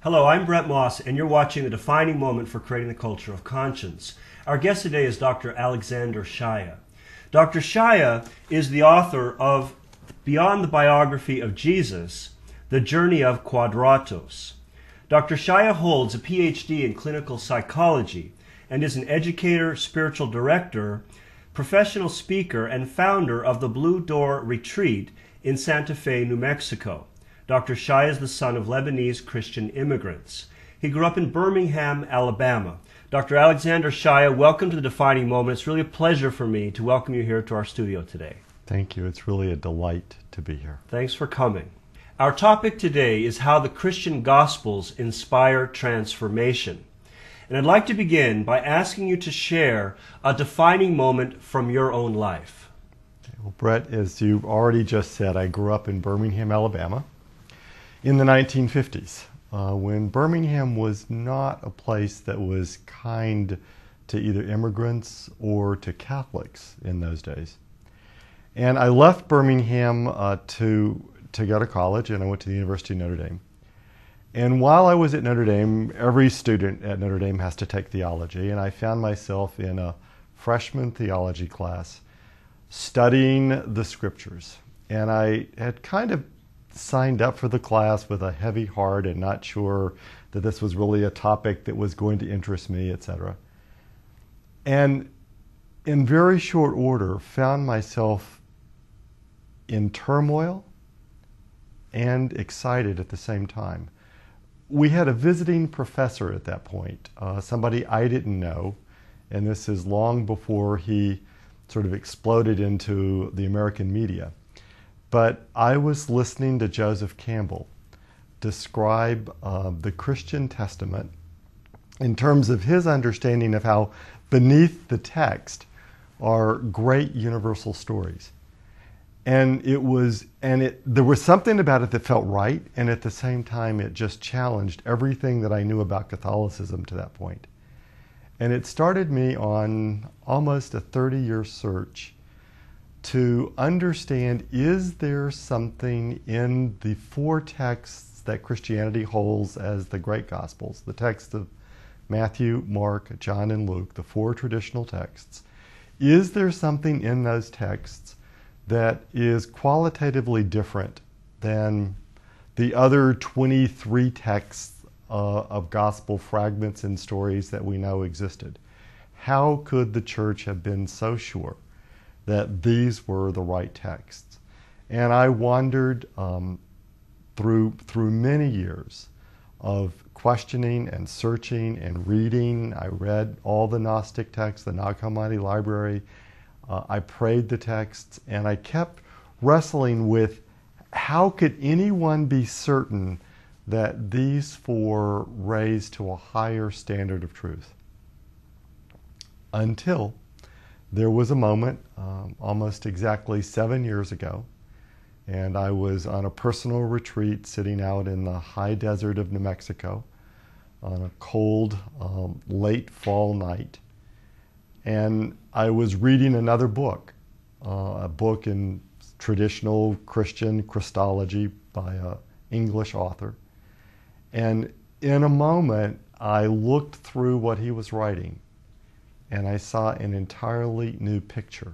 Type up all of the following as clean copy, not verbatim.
Hello, I'm Bret Moss, and you're watching The Defining Moment for Creating the Culture of Conscience. Our guest today is Dr. Alexander Shaia. Dr. Shaia is the author of Beyond the Biography of Jesus, The Journey of Quadratos. Dr. Shaia holds a PhD in clinical psychology and is an educator, spiritual director, professional speaker, and founder of the Blue Door Retreat in Santa Fe, New Mexico. Dr. Shaia is the son of Lebanese Christian immigrants. He grew up in Birmingham, Alabama. Dr. Alexander Shaia, welcome to The Defining Moment. It's really a pleasure for me to welcome you here to our studio today. Thank you. It's really a delight to be here. Thanks for coming. Our topic today is how the Christian Gospels inspire transformation. And I'd like to begin by asking you to share a defining moment from your own life. Well, Bret, as you already just said, I grew up in Birmingham, Alabama in the 1950s, when Birmingham was not a place that was kind to either immigrants or to Catholics in those days. And I left Birmingham to go to college, and I went to the University of Notre Dame. And while I was at Notre Dame, every student at Notre Dame has to take theology, and I found myself in a freshman theology class studying the scriptures. And I had kind of signed up for the class with a heavy heart and not sure that this was really a topic that was going to interest me, etc. And in very short order, found myself in turmoil and excited at the same time. We had a visiting professor at that point, somebody I didn't know, and this is long before he sort of exploded into the American media. But I was listening to Joseph Campbell describe the Christian Testament in terms of his understanding of how beneath the text are great universal stories. And there was something about it that felt right, and at the same time it just challenged everything that I knew about Catholicism to that point. And it started me on almost a 30-year search to understand, is there something in the four texts that Christianity holds as the great Gospels, the texts of Matthew, Mark, John, and Luke, the four traditional texts, is there something in those texts that is qualitatively different than the other 23 texts of gospel fragments and stories that we know existed? How could the church have been so sure that these were the right texts? And I wandered through many years of questioning and searching and reading. I read all the Gnostic texts, the Nag Hammadi library. I prayed the texts, and I kept wrestling with how could anyone be certain that these four raise to a higher standard of truth? Until there was a moment, almost exactly 7 years ago, and I was on a personal retreat sitting out in the high desert of New Mexico on a cold, late fall night. And I was reading another book, a book in traditional Christian Christology by an English author. And in a moment, I looked through what he was writing, and I saw an entirely new picture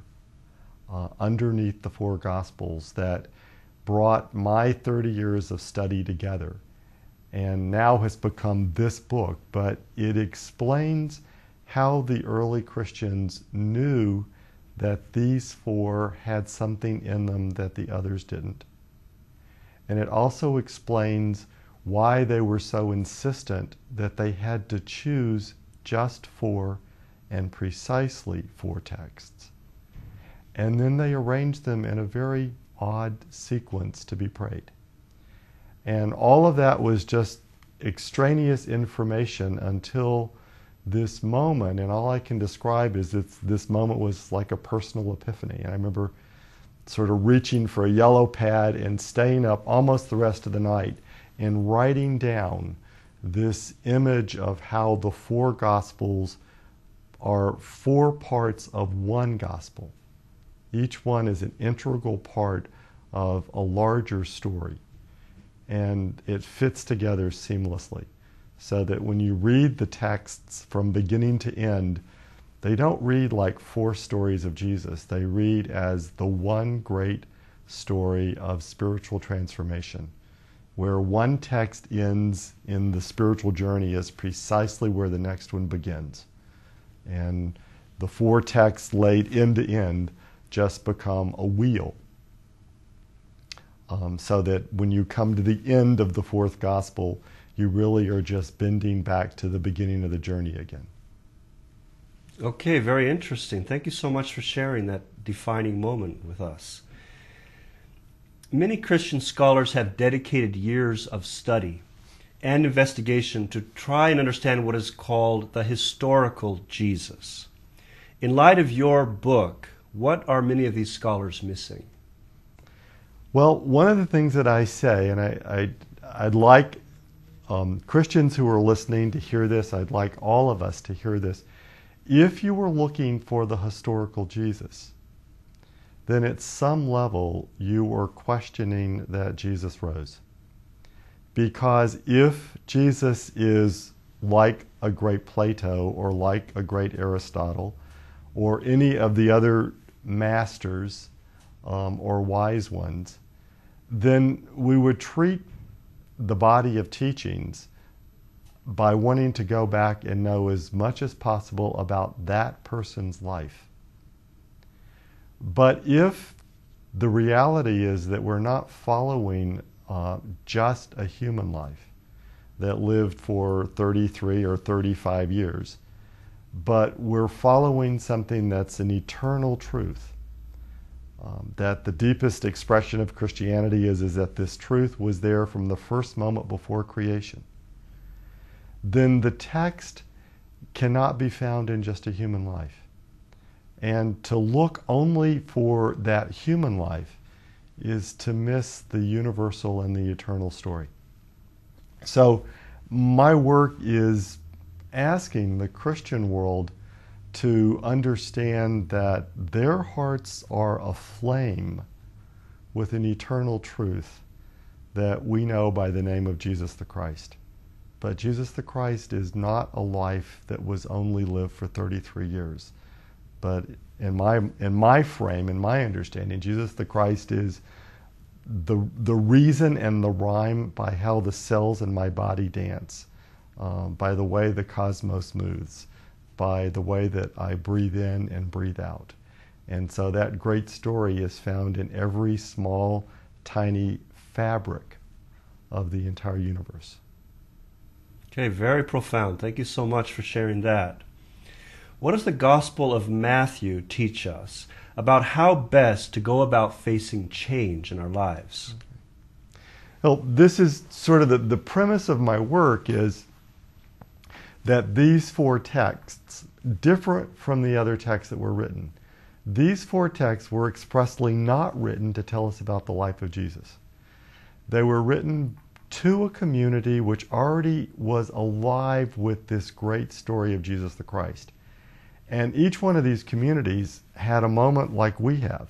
underneath the four Gospels that brought my 30 years of study together and now has become this book. But it explains how the early Christians knew that these four had something in them that the others didn't. And it also explains why they were so insistent that they had to choose just four and precisely four texts. And then they arranged them in a very odd sequence to be prayed. And all of that was just extraneous information until this moment, and all I can describe is this moment was like a personal epiphany. And I remember sort of reaching for a yellow pad and staying up almost the rest of the night and writing down this image of how the four Gospels are four parts of one Gospel. Each one is an integral part of a larger story, and it fits together seamlessly. so that when you read the texts from beginning to end, they don't read like 4 stories of Jesus. They read as the one great story of spiritual transformation. Where one text ends in the spiritual journey is precisely where the next one begins. And the 4 texts laid end to end just become a wheel. So that when you come to the end of the 4th gospel, you really are just bending back to the beginning of the journey again. Okay, very interesting. Thank you so much for sharing that defining moment with us. Many Christian scholars have dedicated years of study and investigation to try and understand what is called the historical Jesus. In light of your book, what are many of these scholars missing? Well, one of the things that I say, and I'd like Christians who are listening to hear this, I'd like all of us to hear this. If you were looking for the historical Jesus, then at some level you were questioning that Jesus rose. Because if Jesus is like a great Plato or like a great Aristotle or any of the other masters or wise ones, then we would treat the body of teachings by wanting to go back and know as much as possible about that person's life. But if the reality is that we're not following just a human life that lived for 33 or 35 years, but we're following something that's an eternal truth, that the deepest expression of Christianity is that this truth was there from the first moment before creation, then the text cannot be found in just a human life. And to look only for that human life is to miss the universal and the eternal story. So my work is asking the Christian world to understand that their hearts are aflame with an eternal truth that we know by the name of Jesus the Christ. But Jesus the Christ is not a life that was only lived for 33 years. But in my frame, in my understanding, Jesus the Christ is the reason and the rhyme by how the cells in my body dance, by the way the cosmos moves, by the way that I breathe in and breathe out. And so that great story is found in every small, tiny fabric of the entire universe. Okay, very profound. Thank you so much for sharing that. What does the Gospel of Matthew teach us about how best to go about facing change in our lives? Well, this is sort of the premise of my work is that these 4 texts, different from the other texts that were written, these 4 texts were expressly not written to tell us about the life of Jesus. They were written to a community which already was alive with this great story of Jesus the Christ. And each one of these communities had a moment like we have,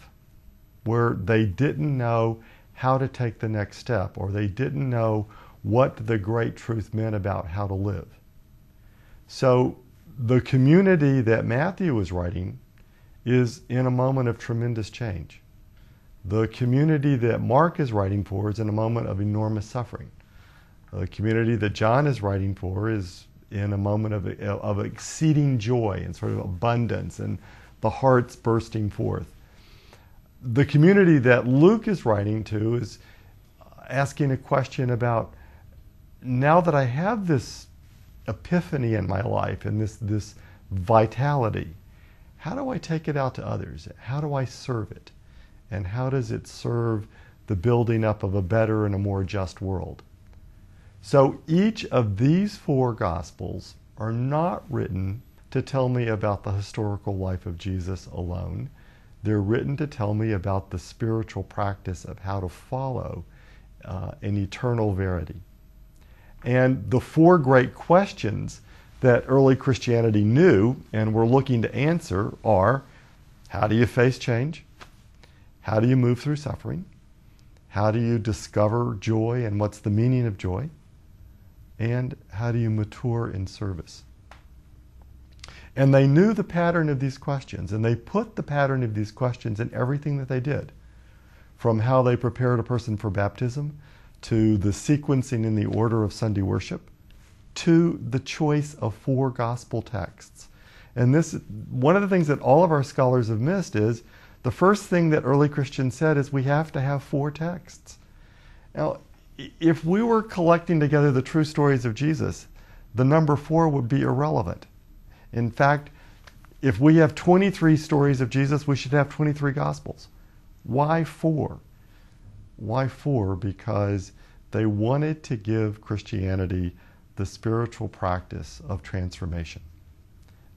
where they didn't know how to take the next step, or they didn't know what the great truth meant about how to live. So the community that Matthew is writing is in a moment of tremendous change. The community that Mark is writing for is in a moment of enormous suffering. The community that John is writing for is in a moment of exceeding joy and sort of abundance and the hearts bursting forth. The community that Luke is writing to is asking a question about, now that I have this epiphany in my life and this vitality, how do I take it out to others? How do I serve it? And how does it serve the building up of a better and a more just world? So each of these 4 Gospels are not written to tell me about the historical life of Jesus alone. They're written to tell me about the spiritual practice of how to follow an eternal verity. And the 4 great questions that early Christianity knew and were looking to answer are, how do you face change? How do you move through suffering? How do you discover joy and what's the meaning of joy? and how do you mature in service? And they knew the pattern of these questions, and they put the pattern of these questions in everything that they did, from how they prepared a person for baptism, to the sequencing in the order of Sunday worship, to the choice of 4 gospel texts. And this, one of the things that all of our scholars have missed is the first thing that early Christians said is we have to have 4 texts. Now, if we were collecting together the true stories of Jesus, the number 4 would be irrelevant. In fact, if we have 23 stories of Jesus, we should have 23 Gospels. Why 4? Why 4? Because they wanted to give Christianity the spiritual practice of transformation.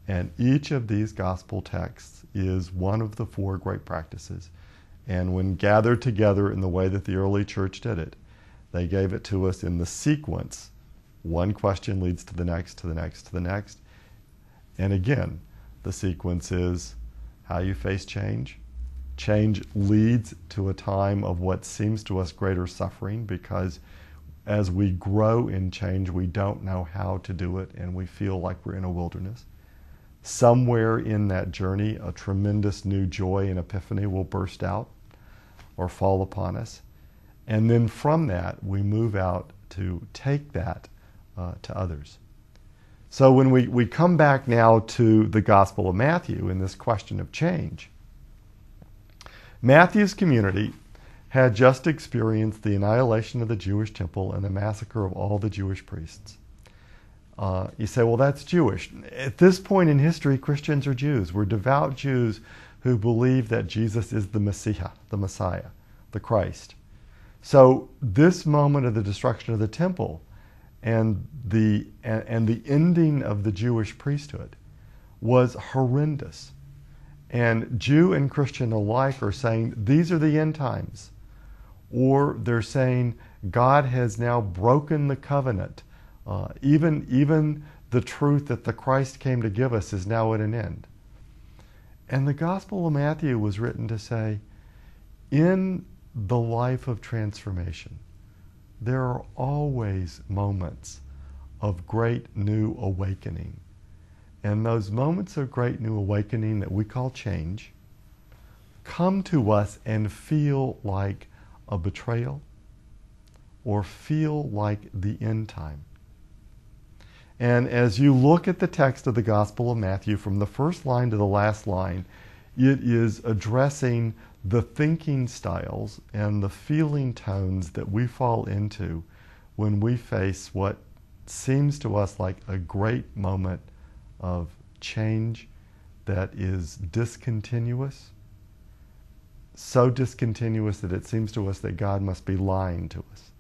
And each of these Gospel texts is one of the 4 great practices. And when gathered together in the way that the early church did it, they gave it to us in the sequence. One question leads to the next, to the next, to the next. And again, the sequence is how you face change. Change leads to a time of what seems to us greater suffering, because as we grow in change, we don't know how to do it, and we feel like we're in a wilderness. Somewhere in that journey, a tremendous new joy and epiphany will burst out or fall upon us. And then from that, we move out to take that to others. So when we come back now to the Gospel of Matthew in this question of change, Matthew's community had just experienced the annihilation of the Jewish temple and the massacre of all the Jewish priests. You say, well, that's Jewish. At this point in history, Christians are Jews. We're devout Jews who believe that Jesus is the Messiah, the Christ. So this moment of the destruction of the temple and the ending of the Jewish priesthood was horrendous. And Jew and Christian alike are saying these are the end times. Or they're saying God has now broken the covenant. Even the truth that the Christ came to give us is now at an end. And the Gospel of Matthew was written to say, in the life of transformation, there are always moments of great new awakening. And those moments of great new awakening that we call change come to us and feel like a betrayal or feel like the end time. And as you look at the text of the Gospel of Matthew, from the first line to the last line, it is addressing the thinking styles and the feeling tones that we fall into when we face what seems to us like a great moment of change that is discontinuous, so discontinuous that it seems to us that God must be lying to us.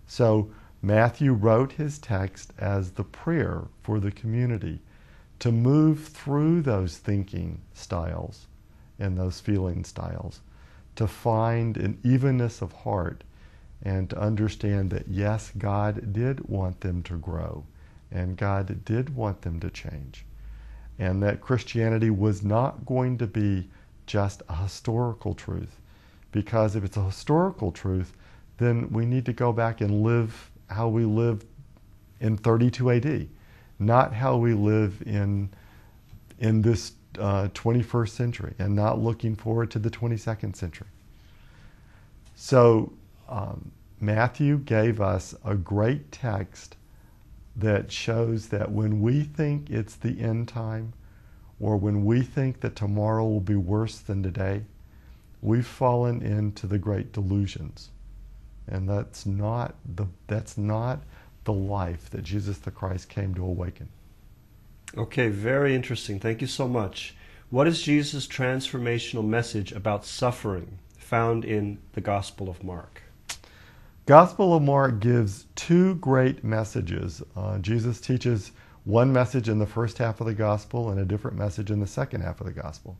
So Matthew wrote his text as the prayer for the community to move through those thinking styles and those feeling styles, to find an evenness of heart and to understand that yes, God did want them to grow and God did want them to change, and that Christianity was not going to be just a historical truth, because if it's a historical truth, then we need to go back and live how we lived in 32 AD, not how we live in this 21st century, and not looking forward to the 22nd century. So Matthew gave us a great text that shows that when we think it's the end time, or when we think that tomorrow will be worse than today, we've fallen into the great delusions. And that's not the life that Jesus the Christ came to awaken. Okay, very interesting. Thank you so much. What is Jesus' transformational message about suffering found in the Gospel of Mark? Gospel of Mark gives 2 great messages. Jesus teaches one message in the first half of the Gospel and a different message in the second half of the Gospel.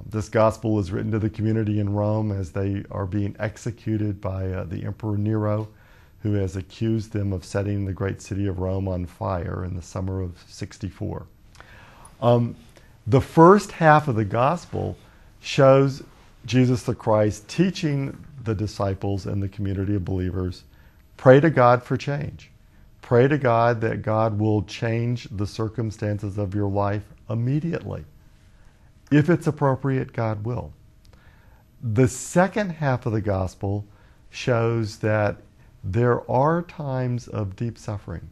This Gospel is written to the community in Rome as they are being executed by the Emperor Nero, who has accused them of setting the great city of Rome on fire in the summer of 64. The first half of the Gospel shows Jesus the Christ teaching the disciples and the community of believers, pray to God for change. pray to God that God will change the circumstances of your life immediately. If it's appropriate, God will. The second half of the gospel shows that there are times of deep suffering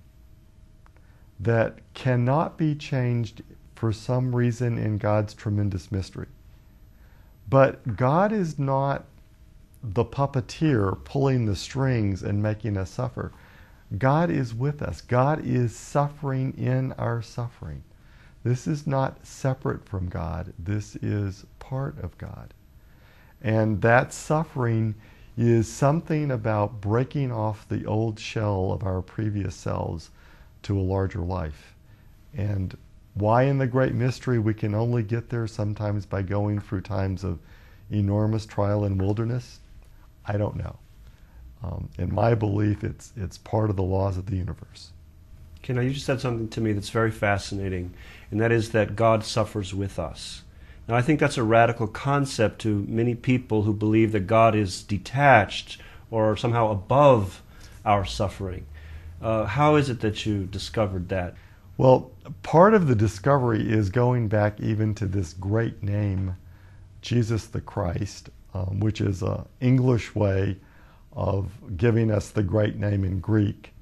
that cannot be changed for some reason in God's tremendous mystery. But God is not the puppeteer pulling the strings and making us suffer. God is with us. God is suffering in our suffering. This is not separate from God. This is part of God. And that suffering is something about breaking off the old shell of our previous selves to a larger life. And why in the great mystery we can only get there sometimes by going through times of enormous trial and wilderness, I don't know. In my belief, it's part of the laws of the universe. Okay, now you just said something to me that's very fascinating, and that is that God suffers with us. Now I think that's a radical concept to many people who believe that God is detached or somehow above our suffering. How is it that you discovered that? Well, part of the discovery is going back even to this great name, Jesus the Christ, which is an English way of giving us the great name in Greek.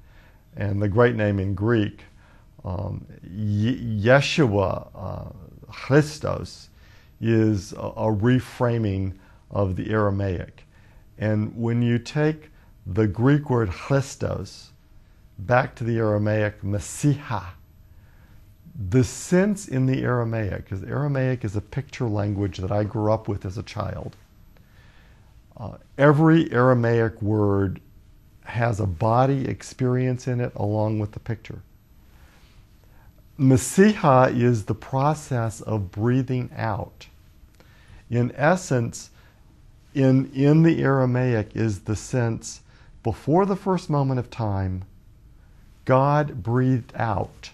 And the great name in Greek, Yeshua, Christos, is a reframing of the Aramaic. And when you take the Greek word Christos back to the Aramaic Messiah, the sense in the Aramaic, because Aramaic is a picture language that I grew up with as a child. Every Aramaic word has a body experience in it along with the picture. Messiah is the process of breathing out. In essence, in the Aramaic is the sense, before the first moment of time, God breathed out.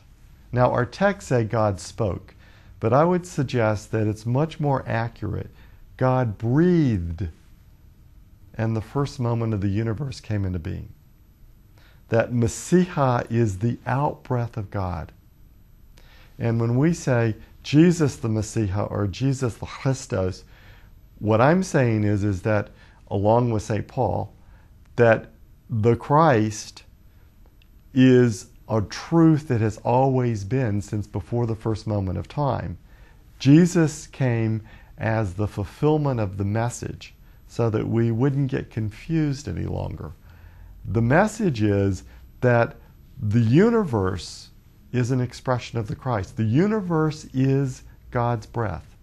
Now our texts say God spoke, but I would suggest that it's much more accurate. God breathed, and the first moment of the universe came into being. That Messiah is the out-breath of God. And when we say Jesus the Messiah or Jesus the Christos, what I'm saying is that, along with St. Paul, that the Christ is a truth that has always been since before the first moment of time. Jesus came as the fulfillment of the message so that we wouldn't get confused any longer. The message is that the universe is an expression of the Christ. The universe is God's breath.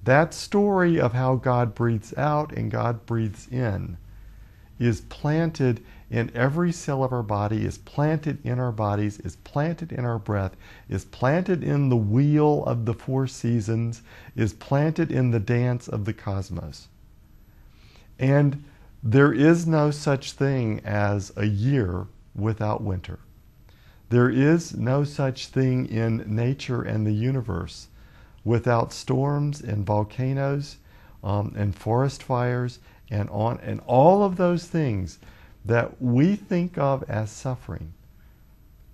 That story of how God breathes out and God breathes in is planted in every cell of our body, is planted in our bodies, is planted in our breath, is planted in the wheel of the four seasons, is planted in the dance of the cosmos. And there is no such thing as a year without winter. There is no such thing in nature and the universe without storms and volcanoes and forest fires and all of those things that we think of as suffering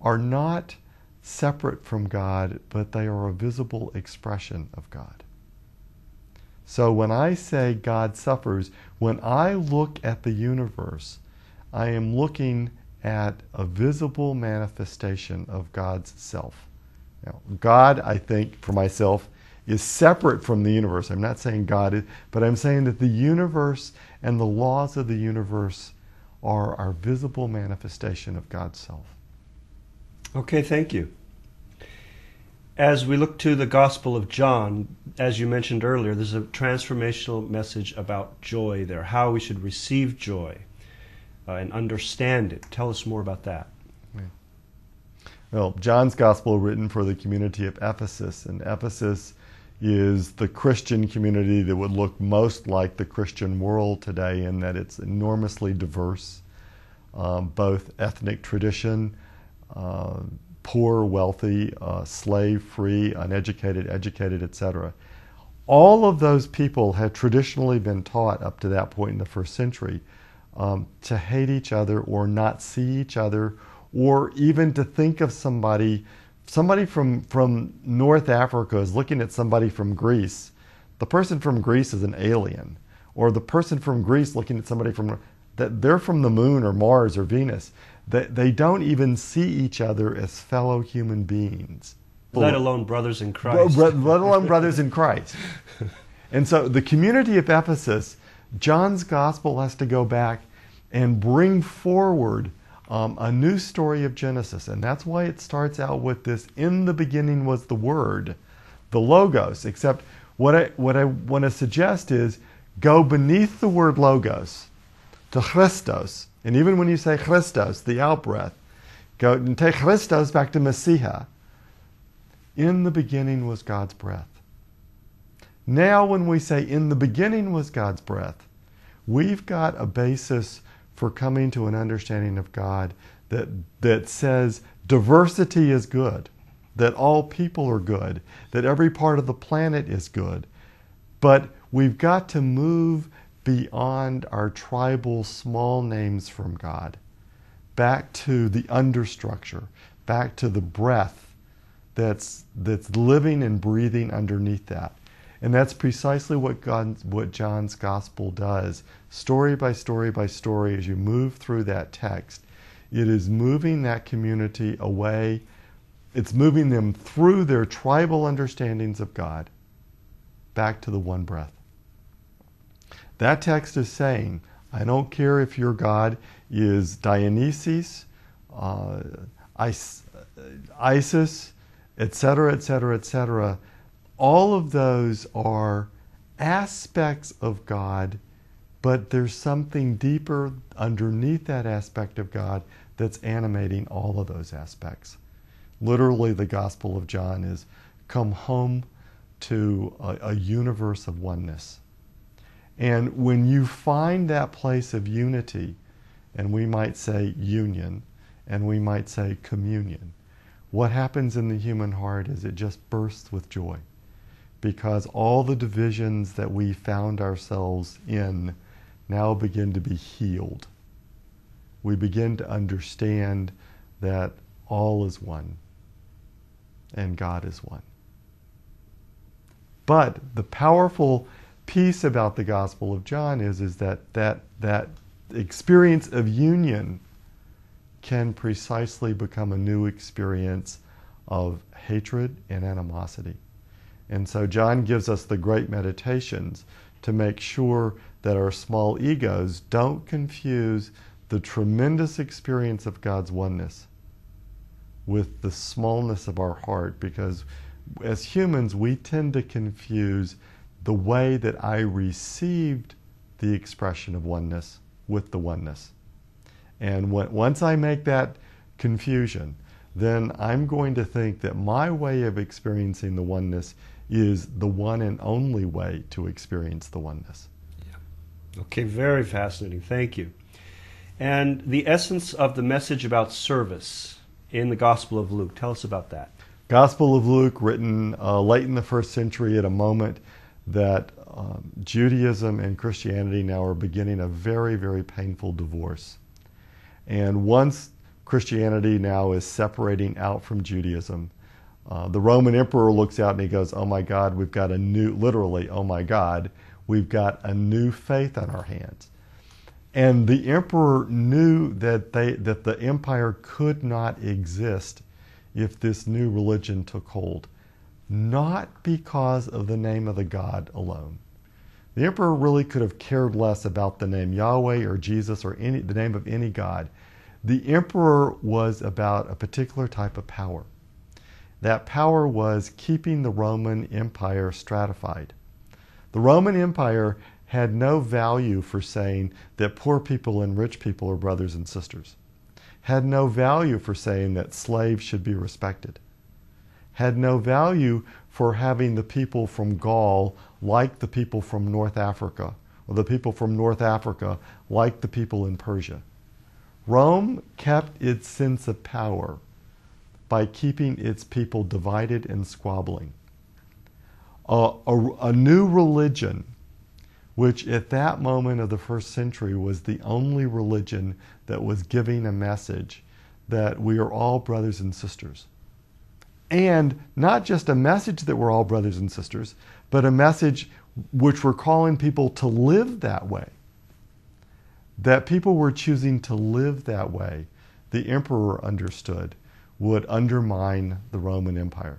are not separate from God, but they are a visible expression of God. So when I say God suffers, when I look at the universe, I am looking at a visible manifestation of God's self. Now, God, I think, for myself, is separate from the universe. I'm not saying God is, but I'm saying that the universe and the laws of the universe are our visible manifestation of God's self. Okay, thank you. As we look to the Gospel of John, as you mentioned earlier, there's a transformational message about joy there, how we should receive joy and understand it. Tell us more about that. Well, John's Gospel written for the community of Ephesus, and Ephesus is the Christian community that would look most like the Christian world today in that it's enormously diverse, both ethnic tradition, poor, wealthy, slave-free, uneducated, educated, etc. All of those people had traditionally been taught up to that point in the first century to hate each other or not see each other or even to think of somebody from North Africa is looking at somebody from Greece. The person from Greece is an alien, or the person from Greece looking at somebody that they're from the moon or Mars or Venus. They don't even see each other as fellow human beings. Let alone brothers in Christ. Let alone brothers in Christ. And so the community of Ephesus, John's gospel has to go back and bring forward a new story of Genesis. And that's why it starts out with this, in the beginning was the Word, the Logos. Except what I want to suggest is go beneath the word Logos to Christos. And even when you say Christos, the out-breath, go and take Christos back to Messiah. In the beginning was God's breath. Now when we say in the beginning was God's breath, we've got a basis for coming to an understanding of God that says diversity is good, that all people are good, that every part of the planet is good. But we've got to move beyond our tribal small names from God, back to the understructure, back to the breath that's living and breathing underneath that. And that's precisely what John's gospel does. Story by story by story, as you move through that text, it is moving that community away. It's moving them through their tribal understandings of God back to the one breath. That text is saying, I don't care if your God is Dionysus, Isis, etc., etc., etc. All of those are aspects of God, but there's something deeper underneath that aspect of God that's animating all of those aspects. Literally, the Gospel of John is come home to a universe of oneness. And when you find that place of unity, and we might say union, and we might say communion, what happens in the human heart is it just bursts with joy, because all the divisions that we found ourselves in now begin to be healed. We begin to understand that all is one and God is one. But the powerful piece about the Gospel of John is that experience of union can precisely become a new experience of hatred and animosity. And so John gives us the great meditations to make sure that our small egos don't confuse the tremendous experience of God's oneness with the smallness of our heart, because as humans we tend to confuse the way that I received the expression of oneness with the oneness. And once I make that confusion, then I'm going to think that my way of experiencing the oneness is the one and only way to experience the oneness. Yeah. Okay, very fascinating. Thank you. And the essence of the message about service in the Gospel of Luke, tell us about that. Gospel of Luke, written late in the first century at a moment that Judaism and Christianity now are beginning a very, very painful divorce. And once Christianity now is separating out from Judaism, the Roman emperor looks out and he goes, oh my God, we've got a new, literally, oh my God, we've got a new faith on our hands. And the emperor knew that the empire could not exist if this new religion took hold, not because of the name of the God alone. The emperor really could have cared less about the name Yahweh or Jesus or the name of any God. The emperor was about a particular type of power. That power was keeping the Roman Empire stratified. The Roman Empire had no value for saying that poor people and rich people are brothers and sisters, had no value for saying that slaves should be respected, had no value for having the people from Gaul like the people from North Africa, or the people from North Africa like the people in Persia. Rome kept its sense of power by keeping its people divided and squabbling. A new religion, which at that moment of the first century was the only religion that was giving a message that we are all brothers and sisters. And not just a message that we're all brothers and sisters, but a message which we're calling people to live that way. That people were choosing to live that way, the emperor understood, would undermine the Roman Empire.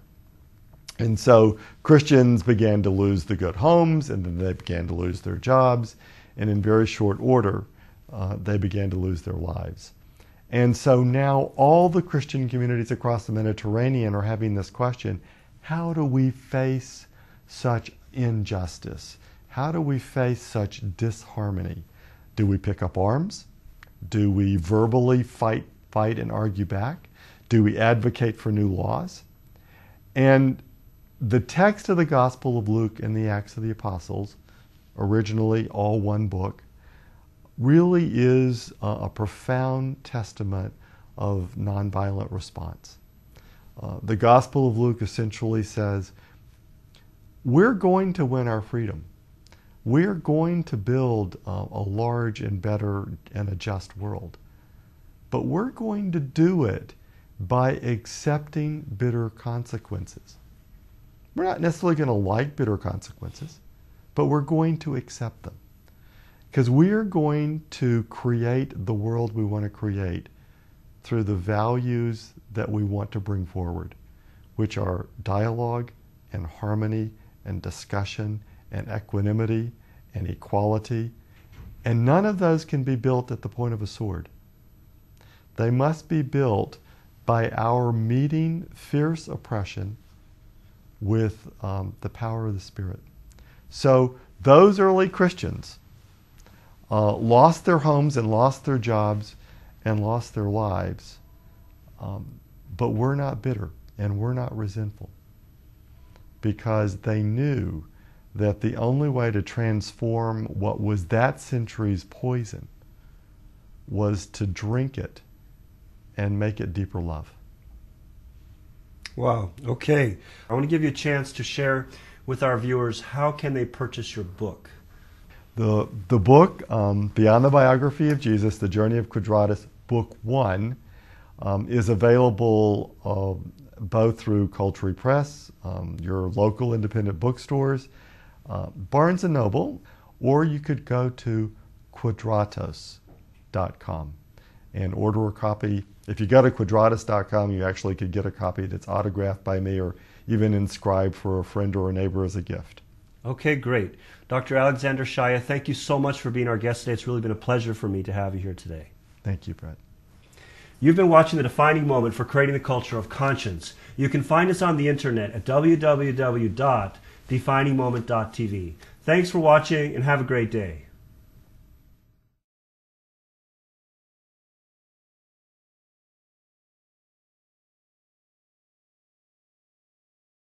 And so Christians began to lose the good homes, and then they began to lose their jobs, and in very short order, they began to lose their lives. And so now all the Christian communities across the Mediterranean are having this question: how do we face such injustice? How do we face such disharmony? Do we pick up arms? Do we verbally fight and argue back? Do we advocate for new laws? And the text of the Gospel of Luke and the Acts of the Apostles, originally all one book, really is a profound testament of nonviolent response. The Gospel of Luke essentially says, we're going to win our freedom. We're going to build a large and better and a just world. But we're going to do it by accepting bitter consequences. We're not necessarily going to like bitter consequences, but we're going to accept them. Because we are going to create the world we want to create through the values that we want to bring forward, which are dialogue and harmony and discussion and equanimity and equality. And none of those can be built at the point of a sword. They must be built by our meeting fierce oppression with the power of the Spirit. So those early Christians lost their homes and lost their jobs and lost their lives, but we're not bitter and we're not resentful, because they knew that the only way to transform what was that century's poison was to drink it and make it deeper love. Wow. Okay. I want to give you a chance to share with our viewers, how can they purchase your book? The book, Beyond the Biography of Jesus, The Journey of Quadratos, Book 1, is available both through Culture Press, your local independent bookstores, Barnes & Noble, or you could go to Quadratos.com and order a copy. If you go to Quadratos.com, you actually could get a copy that's autographed by me or even inscribed for a friend or a neighbor as a gift. Okay, great. Dr. Alexander Shaia, thank you so much for being our guest today. It's really been a pleasure for me to have you here today. Thank you, Bret. You've been watching The Defining Moment for Creating the Culture of Conscience. You can find us on the internet at www.definingmoment.tv. Thanks for watching and have a great day.